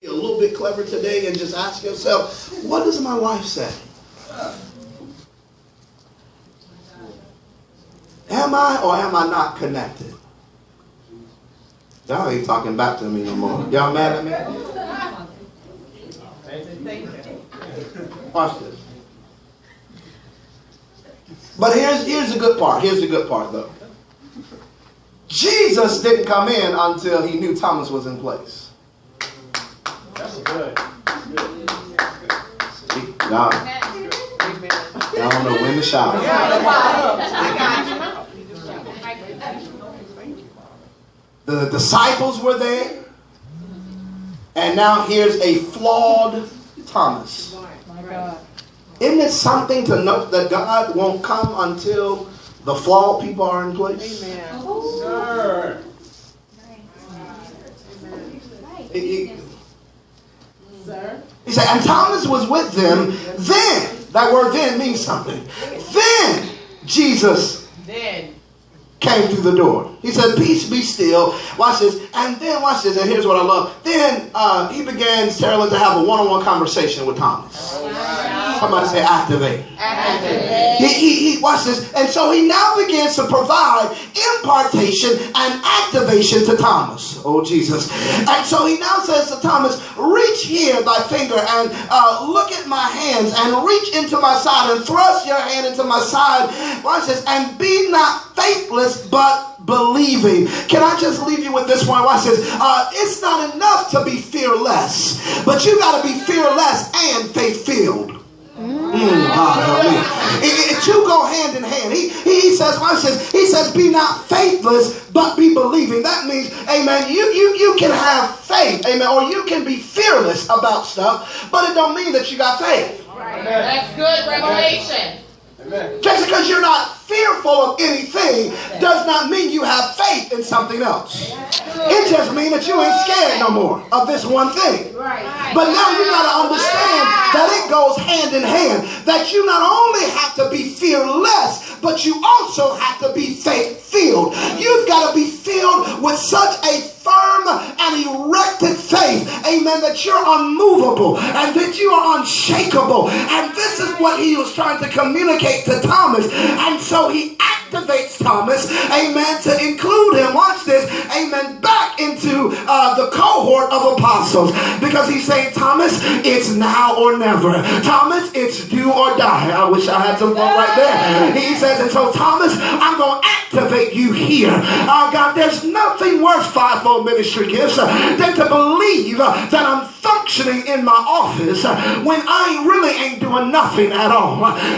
A little bit clever today and just ask yourself, what does my life say? Am I or am I not connected? Y'all ain't talking back to me no more. Y'all mad at me? Watch this. But here's the good part. Here's the good part though. Jesus didn't come in until he knew Thomas was in place. That's good. Y'all don't know when to shout. The disciples were there, and now here's a flawed Thomas. Isn't it something to note that God won't come until the flawed people are in place? Amen. Sure. He said, and Thomas was with them. Then, that word then means something. Then Jesus came through the door. He said, peace be still. Watch this. And then, watch this. And here's what I love. Then he began, Carolyn, to have a one-on-one conversation with Thomas. Somebody say activate. He watch this. And so he now begins to provide impartation and activation to Thomas. Oh, Jesus. And so he now says to Thomas, reach here thy finger and look at my hands and reach into my side and thrust your hand into my side. Watch this. And be not faithless, but believing. Can I just leave you with this one? Watch this. It's not enough to be fearless, but you got to be fearless and faith-filled. God help me. Two go hand in hand. He says, watch this. He says, be not faithless, but be believing. That means, amen, you can have faith, amen, or you can be fearless about stuff, but it don't mean that you got faith. Right. That's good revelation. Amen. Just because you're not fearful of anything does not mean you have faith in something else. It just means that you ain't scared no more of this one thing. But now you got to understand that it goes hand in hand. That you not only have to be fearless, but you also have to be faith-filled. You've got to be filled with such a firm and erected faith, amen, that you're unmovable and that you are unshakable. And this is what he was trying to communicate to Thomas. And so he activates Thomas, amen, to include him, watch this, amen, back into the cohort of apostles. Because he's saying, Thomas, it's now or never. Thomas, it's do or die. I wish I had some fun right there. He says, and so Thomas, I'm going to activate you here. God, there's nothing worse, fivefold ministry gifts, than to believe that I'm functioning in my office when I really ain't doing nothing at all.